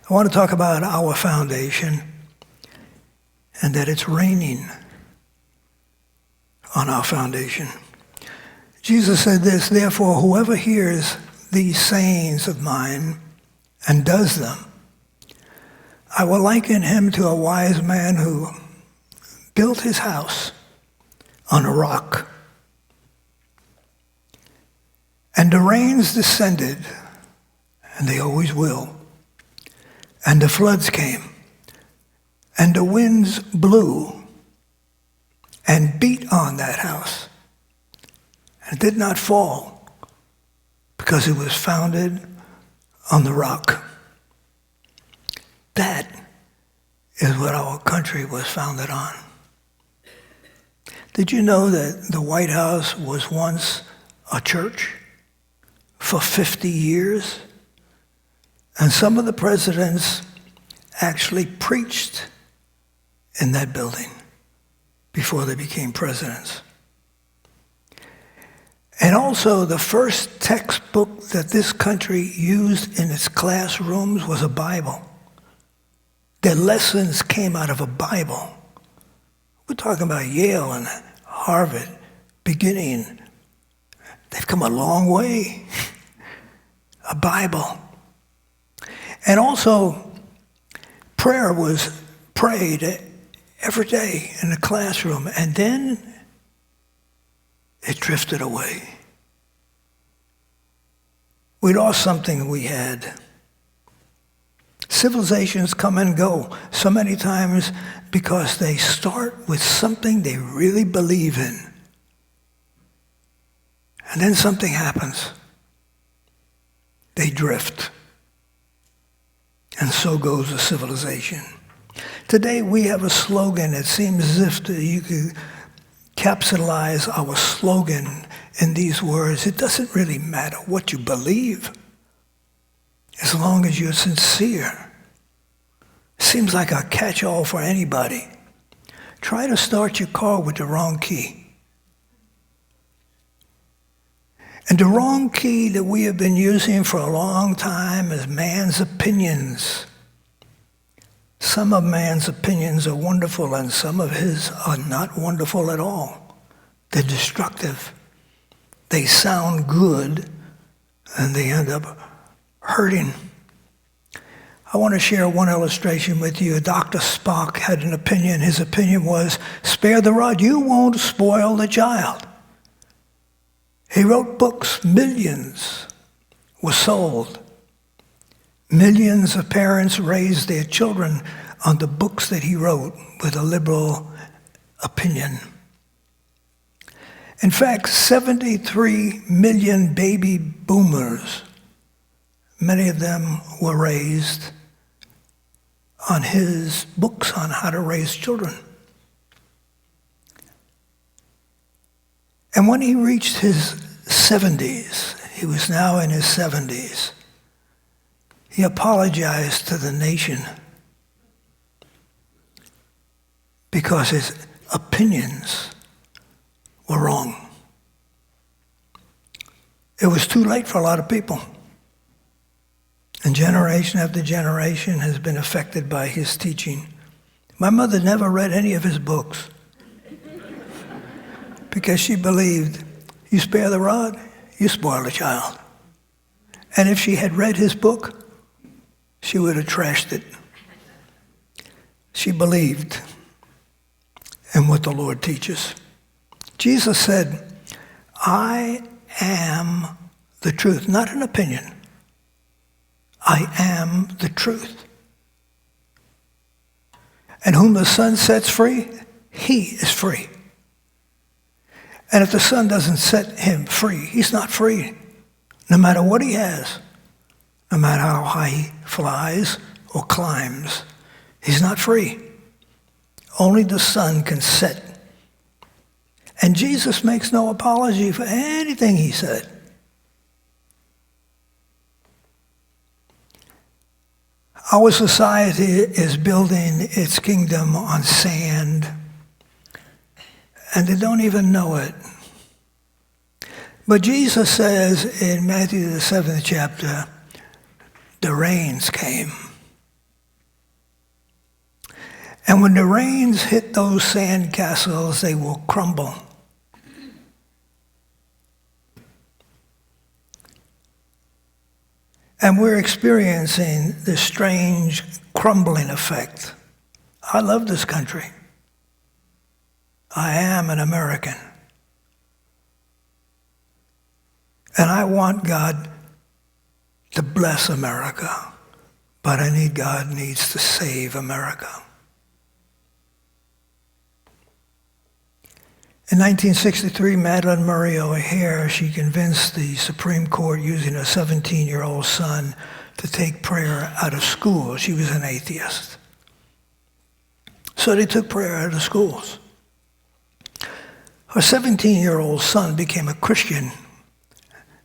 I want to talk about our foundation and that it's raining on our foundation. Jesus said this, therefore, whoever hears these sayings of mine and does them, I will liken him to a wise man who built his house on a rock. And the rains descended, and they always will. And the floods came, and the winds blew and beat on that house. And it did not fall because it was founded on the rock. That is what our country was founded on. Did you know that the White House was once a church for 50 years? And some of the presidents actually preached in that building before they became presidents. And also, the first textbook that this country used in its classrooms was a Bible. Their lessons came out of a Bible. We're talking about Yale and Harvard beginning. They've come a long way. A Bible. And also, prayer was prayed every day in the classroom, and then it drifted away. We lost something we had. Civilizations come and go so many times because they start with something they really believe in. And then something happens. They drift. And so goes a civilization. Today we have a slogan. It seems as if you could capitalize our slogan in these words. It doesn't really matter what you believe, as long as you're sincere. Seems like a catch-all for anybody. Try to start your car with the wrong key. And the wrong key that we have been using for a long time is man's opinions. Some of man's opinions are wonderful, and some of his are not wonderful at all. They're destructive. They sound good, and they end up hurting. I want to share one illustration with you. Dr. Spock had an opinion. His opinion was, spare the rod, you won't spoil the child. He wrote books, millions were sold. Millions of parents raised their children on the books that he wrote with a liberal opinion. In fact, 73 million baby boomers, many of them were raised on his books on how to raise children. And when he reached his 70s, he was now in his 70s, he apologized to the nation because his opinions were wrong. It was too late for a lot of people. And generation after generation has been affected by his teaching. My mother never read any of his books because she believed, you spare the rod, you spoil the child. And if she had read his book, she would have trashed it. She believed in what the Lord teaches. Jesus said, I am the truth, not an opinion. I am the truth. And whom the Son sets free, he is free. And if the Son doesn't set him free, he's not free, no matter what he has, no matter how high he flies or climbs. He's not free. Only the Son can set. And Jesus makes no apology for anything he said. Our society is building its kingdom on sand, and they don't even know it. But Jesus says in Matthew the 7th chapter, the rains came, And when the rains hit those sand castles, they will crumble. And we're experiencing this strange crumbling effect. I love this country. I am an American. And I want God to bless America, but God needs to save America. In 1963, Madeleine Murray O'Hair, she convinced the Supreme Court using a 17-year-old son to take prayer out of school. She was an atheist. So they took prayer out of the schools. Her 17-year-old son became a Christian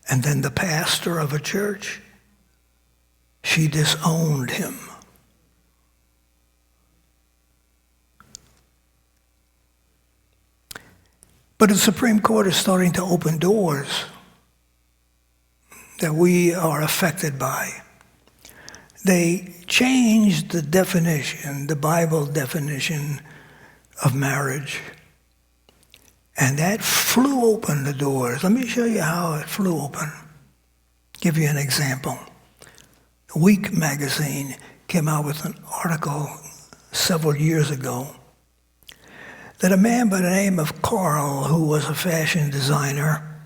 and then the pastor of a church. She disowned him. But the Supreme Court is starting to open doors that we are affected by. They changed the definition, the Bible definition of marriage. And that flew open the doors. Let me show you how it flew open. Give you an example. Week magazine came out with an article several years ago that a man by the name of Carl, who was a fashion designer,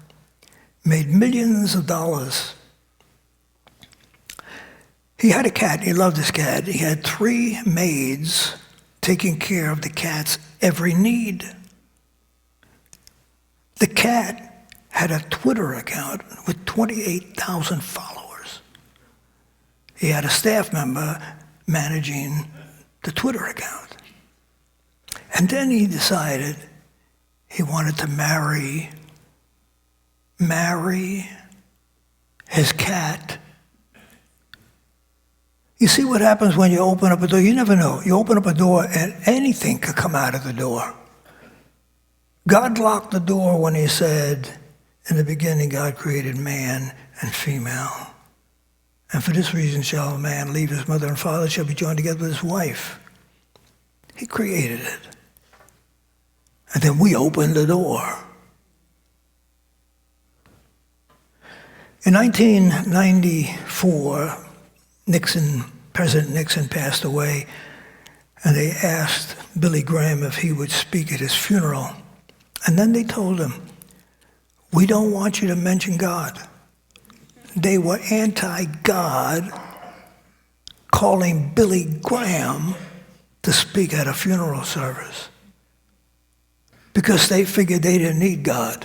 made millions of dollars. He had a cat. He loved his cat. He had 3 maids taking care of the cat's every need. The cat had a Twitter account with 28,000 followers. He had a staff member managing the Twitter account. And then he decided he wanted to marry his cat. You see what happens when you open up a door? You never know. You open up a door and anything could come out of the door. God locked the door when he said, in the beginning God created man and female. And for this reason shall a man leave his mother and father, shall be joined together with his wife. He created it. And then we opened the door. In 1994, President Nixon passed away, and they asked Billy Graham if he would speak at his funeral. And then they told him, we don't want you to mention God. They were anti-God, calling Billy Graham to speak at a funeral service because they figured they didn't need God.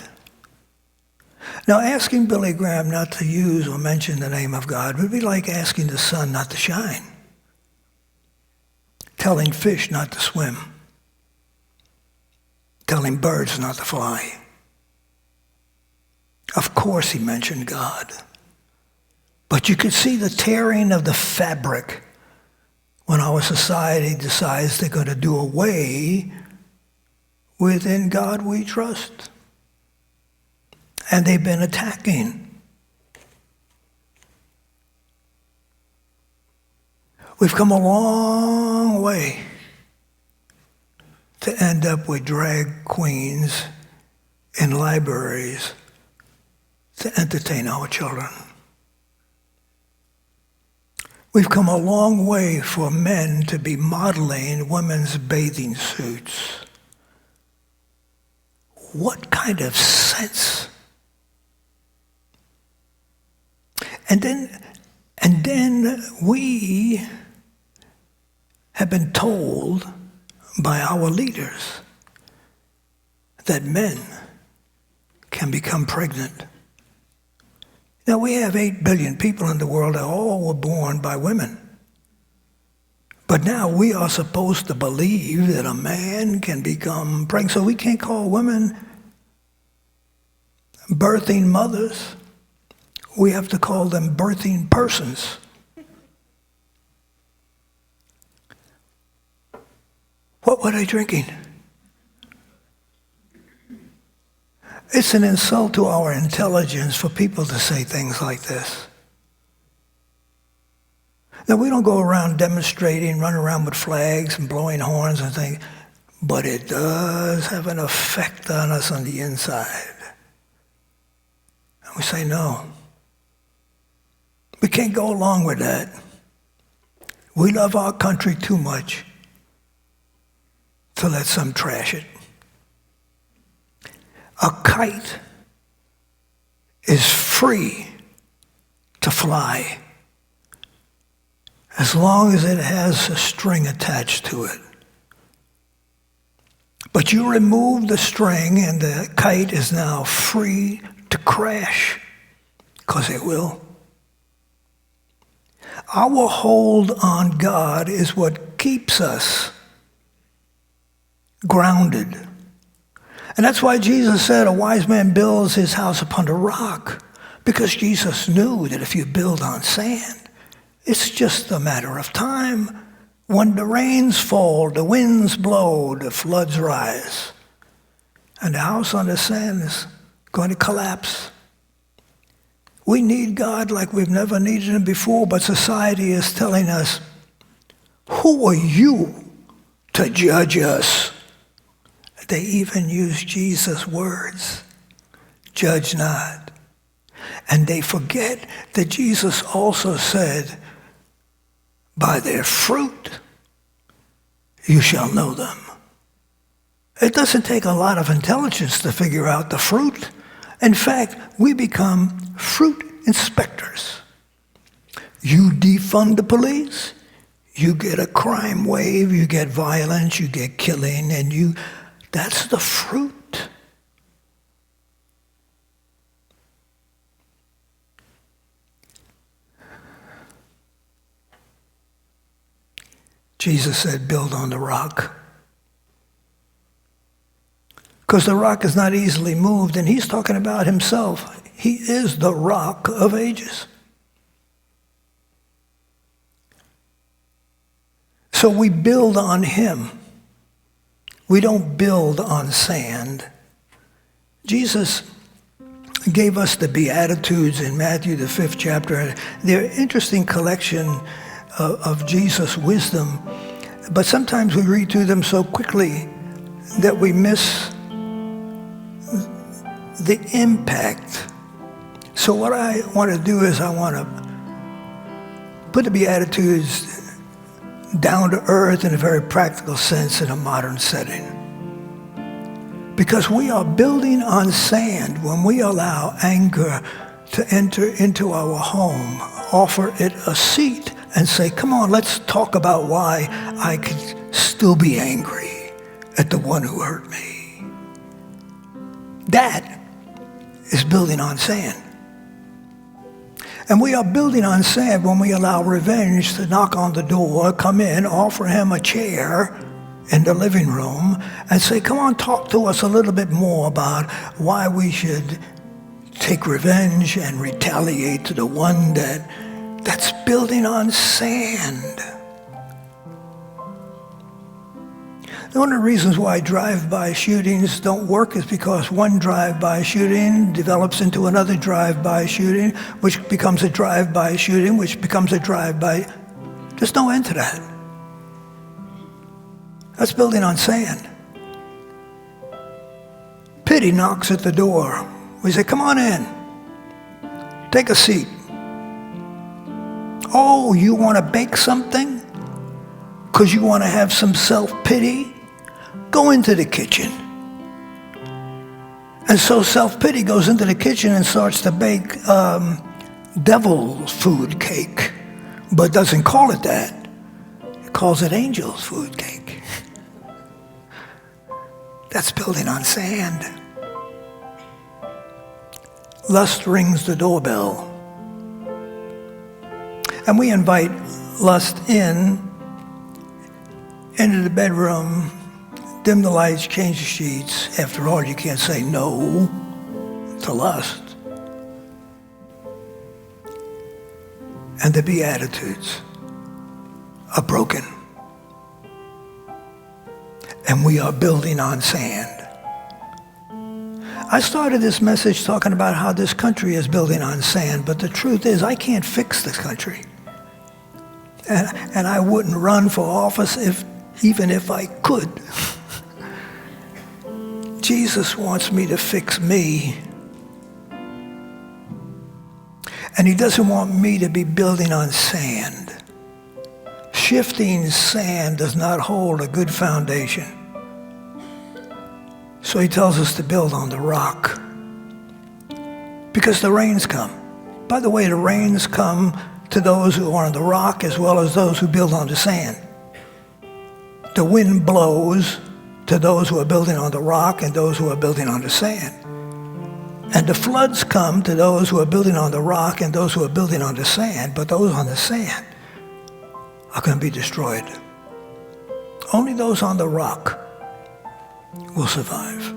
Now, asking Billy Graham not to use or mention the name of God would be like asking the sun not to shine, telling fish not to swim, telling birds not to fly. Of course he mentioned God. But you could see the tearing of the fabric when our society decides they're going to do away with "In God We Trust." And they've been attacking. We've come a long way to end up with drag queens in libraries to entertain our children. We've come a long way for men to be modeling women's bathing suits. What kind of sense? And then we have been told by our leaders that men can become pregnant. Now, we have 8 billion people in the world that all were born by women. But now we are supposed to believe that a man can become pregnant. So we can't call women birthing mothers. We have to call them birthing persons. What were they drinking? It's an insult to our intelligence for people to say things like this. Now, we don't go around demonstrating, running around with flags and blowing horns and things, but it does have an effect on us on the inside. And we say, no. We can't go along with that. We love our country too much to let some trash it. A kite is free to fly as long as it has a string attached to it. But you remove the string and the kite is now free to crash, because it will. Our hold on God is what keeps us grounded. And that's why Jesus said a wise man builds his house upon a rock, because Jesus knew that if you build on sand, it's just a matter of time. When the rains fall, the winds blow, the floods rise, and the house on the sand is going to collapse. We need God like we've never needed him before, but society is telling us, who are you to judge us? They even use Jesus' words, judge not. And they forget that Jesus also said, by their fruit you shall know them. It doesn't take a lot of intelligence to figure out the fruit. In fact, we become fruit inspectors. You defund the police, you get a crime wave, you get violence, you get killing, and that's the fruit. Jesus said, build on the rock. Because the rock is not easily moved, and he's talking about himself. He is the rock of ages. So we build on him. We don't build on sand. Jesus gave us the Beatitudes in Matthew, the 5th chapter. They're an interesting collection of Jesus' wisdom, but sometimes we read through them so quickly that we miss the impact. So what I want to do is I want to put the Beatitudes down to earth in a very practical sense in a modern setting. Because we are building on sand when we allow anger to enter into our home, offer it a seat, and say, come on, let's talk about why I could still be angry at the one who hurt me. That is building on sand. And we are building on sand when we allow revenge to knock on the door, come in, offer him a chair in the living room, and say, come on, talk to us a little bit more about why we should take revenge and retaliate to the one that's building on sand. One of the reasons why drive-by shootings don't work is because one drive-by shooting develops into another drive-by shooting, which becomes a drive-by shooting, which becomes a drive-by. There's no end to that. That's building on sand. Pity knocks at the door. We say, come on in. Take a seat. Oh, you want to bake something? Because you want to have some self-pity? Go into the kitchen. And so self-pity goes into the kitchen and starts to bake devil's food cake, but doesn't call it that. It calls it angel's food cake. That's building on sand. Lust rings the doorbell. And we invite lust into the bedroom, dim the lights, change the sheets. After all, you can't say no to lust. And the Beatitudes are broken. And we are building on sand. I started this message talking about how this country is building on sand, but the truth is I can't fix this country. And I wouldn't run for office even if I could. Jesus wants me to fix me. And he doesn't want me to be building on sand. Shifting sand does not hold a good foundation. So he tells us to build on the rock. Because the rains come. By the way, the rains come to those who are on the rock as well as those who build on the sand. The wind blows to those who are building on the rock and those who are building on the sand. And the floods come to those who are building on the rock and those who are building on the sand, but those on the sand are going to be destroyed. Only those on the rock will survive.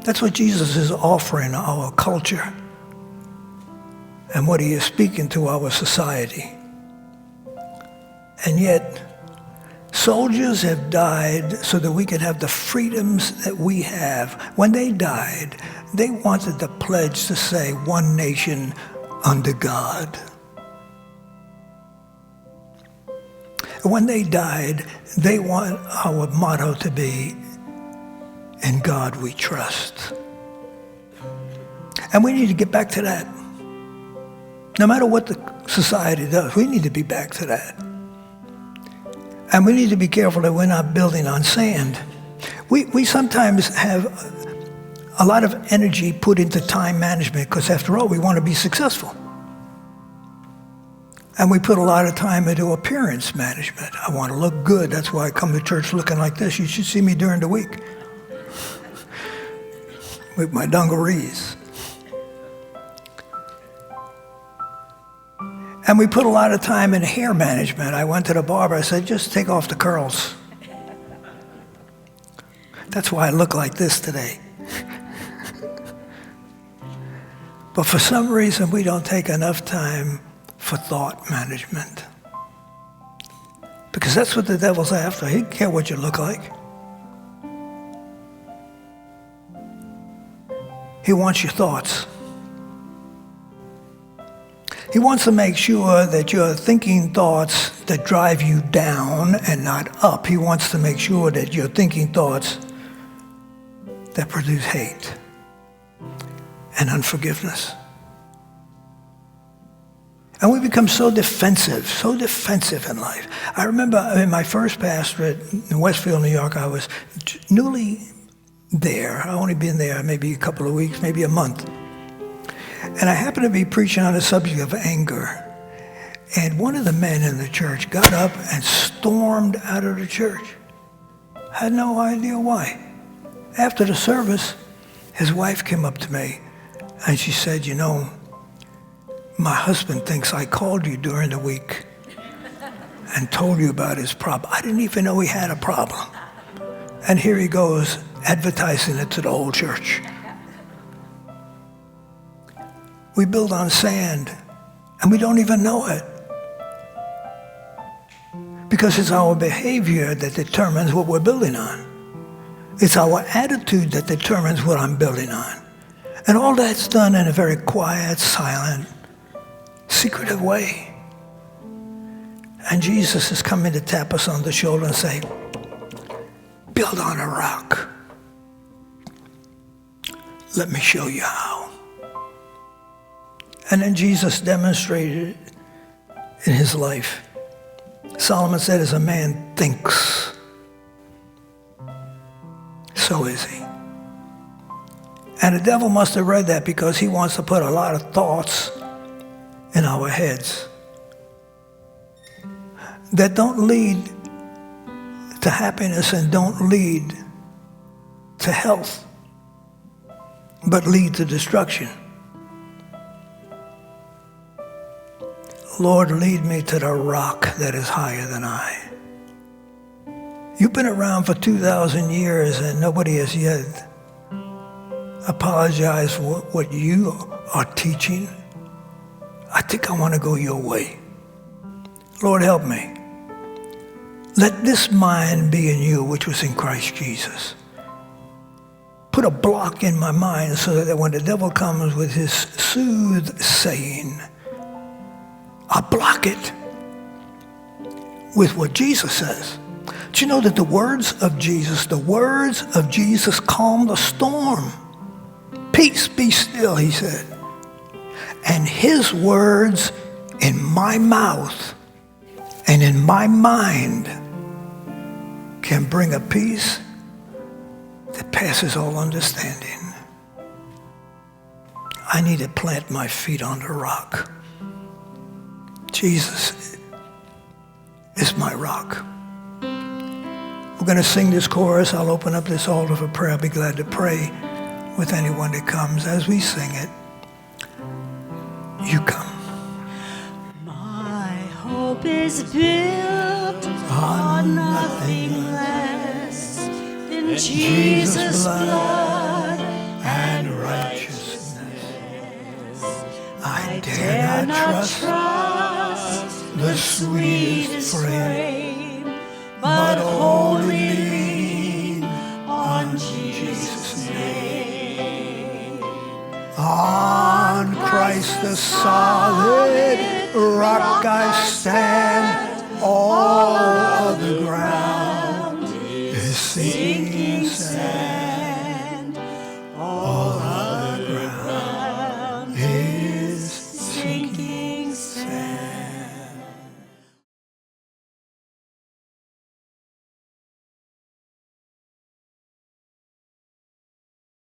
That's what Jesus is offering our culture and what he is speaking to our society. And yet, soldiers have died so that we could have the freedoms that we have. When they died, they wanted the pledge to say, one nation under God. When they died, they want our motto to be, in God we trust. And we need to get back to that. No matter what the society does, we need to be back to that. And we need to be careful that we're not building on sand. We sometimes have a lot of energy put into time management because after all, we want to be successful. And we put a lot of time into appearance management. I want to look good. That's why I come to church looking like this. You should see me during the week with my dungarees. And we put a lot of time in hair management. I went to the barber. I said, just take off the curls. That's why I look like this today. But for some reason, we don't take enough time for thought management. Because that's what the devil's after. He doesn't care what you look like. He wants your thoughts. He wants to make sure that you're thinking thoughts that drive you down and not up. He wants to make sure that you're thinking thoughts that produce hate and unforgiveness. And we become so defensive in life. I remember in my first pastorate in Westfield, New York, I was newly there. I only been there maybe a couple of weeks, maybe a month. And I happened to be preaching on the subject of anger. And one of the men in the church got up and stormed out of the church. I had no idea why. After the service, his wife came up to me and she said, you know, my husband thinks I called you during the week and told you about his problem. I didn't even know he had a problem. And here he goes advertising it to the whole church. We build on sand, and we don't even know it. Because it's our behavior that determines what we're building on. It's our attitude that determines what I'm building on. And all that's done in a very quiet, silent, secretive way. And Jesus is coming to tap us on the shoulder and say, build on a rock. Let me show you how. And then Jesus demonstrated it in his life. Solomon said, as a man thinks, so is he. And the devil must have read that because he wants to put a lot of thoughts in our heads that don't lead to happiness and don't lead to health, but lead to destruction. Lord, lead me to the rock that is higher than I. You've been around for 2,000 years and nobody has yet apologized for what you are teaching. I think I want to go your way. Lord, help me. Let this mind be in you, which was in Christ Jesus. Put a block in my mind so that when the devil comes with his soothsaying, I'll block it. with what Jesus says. Do you know that the words of Jesus calm the storm? Peace, be still, he said. And his words in my mouth and in my mind can bring a peace that passes all understanding. I need to plant my feet on the rock. Jesus is my rock. We're going to sing this chorus. I'll open up this altar for prayer. I'll be glad to pray with anyone that comes. As we sing it, you come. My hope is built on nothing less than Jesus' blood and righteousness. I dare not trust the sweetest frame, but wholly lean on Jesus' name. On Christ the solid rock I stand, all other ground is sinking sand.